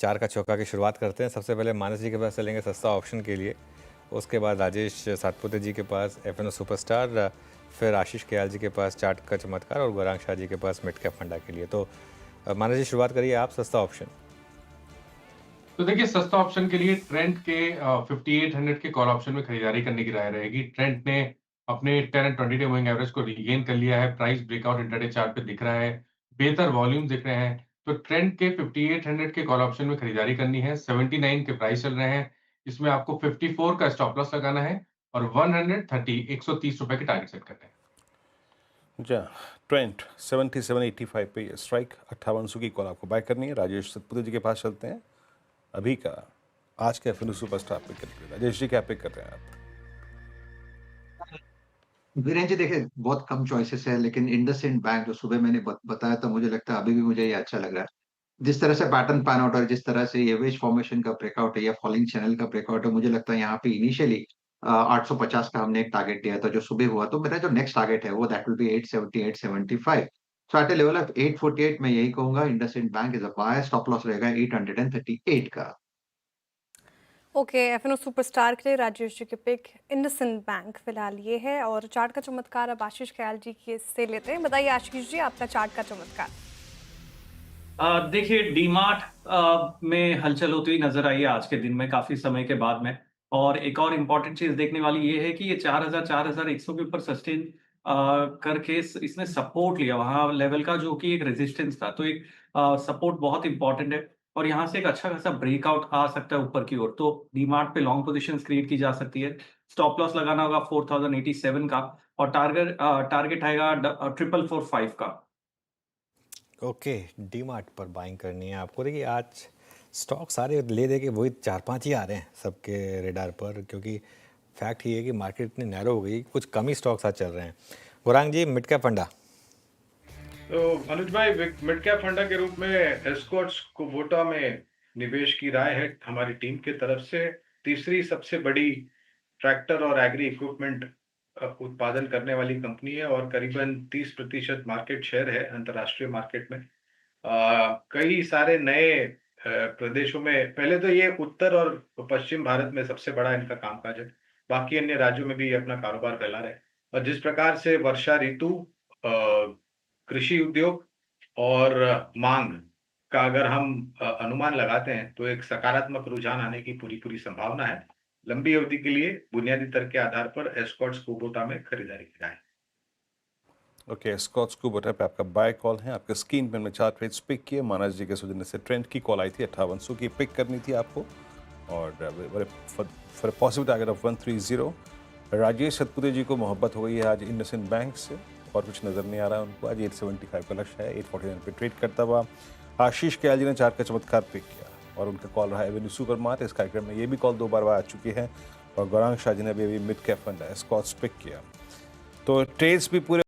चार का चौका की शुरुआत करते हैं। सबसे पहले मानस जी के पास चलेंगे सस्ता ऑप्शन के लिए, उसके बाद राजेश सातपुते जी के पास एफएनओ सुपरस्टार, फिर आशीष कयाल जी के पास चार्ट का चमत्कार और गौरांग शाह जी के पास मिड कैप फंडा के लिए। तो मानस जी शुरुआत करिए आप, सस्ता ऑप्शन। तो देखिए, सस्ता ऑप्शन के लिए ट्रेंट के 5800 के कॉल ऑप्शन में खरीदारी करने की राय रहेगी। ट्रेंट ने अपने 10 एंड 20 डे मूविंग एवरेज को रीगेन कर लिया है। प्राइस ब्रेकआउट इंटरडे चार्ट पे दिख रहा है। बेहतर वॉल्यूम दिख रहे हैं। तो ट्रेंट के 5800 के कॉल ऑप्शन में खरीदारी करनी है। 79 के प्राइस चल रहे हैं। इसमें आपको 54 का स्टॉप लॉस लगाना है और 130 रुपए के टारगेट सेट करने हैं। जी, ट्रेंट 7785 पे ये स्ट्राइक 5800 की कॉल आपको बाय करनी है। राजेश सतपुते जी के पास चलते हैं। अभी का आज के एफएनओ सुपरस्टार पिक करेंगे। राजेश जी क्या पिक कर रहे हैं आप? वीरेन जी देखिए, बहुत कम चॉइसेस है, लेकिन इंडसइंड बैंक जो सुबह मैंने बताया था, मुझे लगता है अभी भी मुझे ये अच्छा लग रहा है। जिस तरह से पैटर्न पैन आउट और जिस तरह से ये वेज फॉर्मेशन का ब्रेकआउट है या फॉलिंग चैनल का ब्रेकआउट है, मुझे लगता है यहाँ पे इनिशियली 850 का हमने एक टारगेट दिया था जो सुबह हुआ, तो मेरा जो नेक्स्ट टारगेट है वो that will be 870 875। So at a level of 848 मैं यही कहूंगा IndusInd bank is a buy. Stop loss रहेगा 838 का। ओके, एफएनओ सुपरस्टार के लिए राजेश जी के पिक इंडसइंड बैंक फिलहाल ये है। और चार्ट का चमत्कार अब आशीष कयाल जी के से लेते हैं। बताइए आशीष जी, आपका चार्ट का चमत्कार। देखिए, डीमार्ट में हलचल होती हुई नजर आई है आज के दिन में काफी समय के बाद में। और एक और इम्पॉर्टेंट चीज देखने वाली ये है कि ये 4100 के ऊपर सस्टेन करके इसने सपोर्ट लिया वहां लेवल का, जो कि एक रेजिस्टेंस था। तो एक सपोर्ट बहुत इंपॉर्टेंट है और यहाँ से एक अच्छा खासा ब्रेकआउट आ सकता है ऊपर की ओर। तो डीमार्ट पे लॉन्ग पोजीशन क्रिएट की जा सकती है। स्टॉप लॉस लगाना होगा 4087 का और टारगेट आएगा 4445 का। ओके, डी मार्ट पर बाइंग करनी है आपको। देखिए आज स्टॉक सारे ले दे के वही 4-5 ही आ रहे हैं सबके रेडार पर, क्योंकि फैक्ट ये है कि मार्केट इतनी नैरो हो गई, कुछ कम ही स्टॉक्स आज चल रहे हैं। गौरांग जी, मिड कैप फंडा। तो अनुज भाई, मिड कैप फंडा के रूप में एस्कॉर्ट्स कुबोटा में निवेश की राय है हमारी टीम की तरफ से। तीसरी सबसे बड़ी ट्रैक्टर और एग्री इक्विपमेंट उत्पादन करने वाली कंपनी है और करीबन 30% मार्केट शेयर है अंतर्राष्ट्रीय मार्केट में। कई सारे नए प्रदेशों में, पहले तो ये उत्तर और पश्चिम भारत में सबसे बड़ा इनका कामकाज है। बाकी अन्य राज्यों में भी ये अपना कारोबार फैला रहे हैं। और जिस प्रकार से वर्षा ऋतु, कृषि उद्योग और मांग का अगर हम अनुमान लगाते हैं तो एक सकारात्मक रुझान आने की पूरी संभावना है। लंबी अवधि के लिए बुनियादी तर्क के आधार पर एस्कॉर्ट्स कुबोटा में खरीदारी की जाए। ओके, एस्कॉर्ट्स कुबोटा पे आपका बाय कॉल है। आपके स्क्रीन पर में 4 ट्रेड्स पिक किए। मानस जी के सुझाव से ट्रेंड की कॉल आई थी, 5800 की पिक करनी थी आपको और for possible target of 130। Rajesh Satpute ji को मोहब्बत हो गई है आज इंडसइंड बैंक से और कुछ नज़र नहीं आ रहा है उनको। आज 875 का लक्ष्य है, 849 पे ट्रेड करता हुआ। आशीष कयाल जी ने चार का चमत्कार पिक किया और उनका कॉल रहा एवेन्यू सुपर मार्ट। इस कार्यक्रम में ये भी कॉल 2 बार आ चुकी है। और गौरांग शाह जी ने अभी mid cap fund Escorts pick किया। तो ट्रेड्स भी पूरे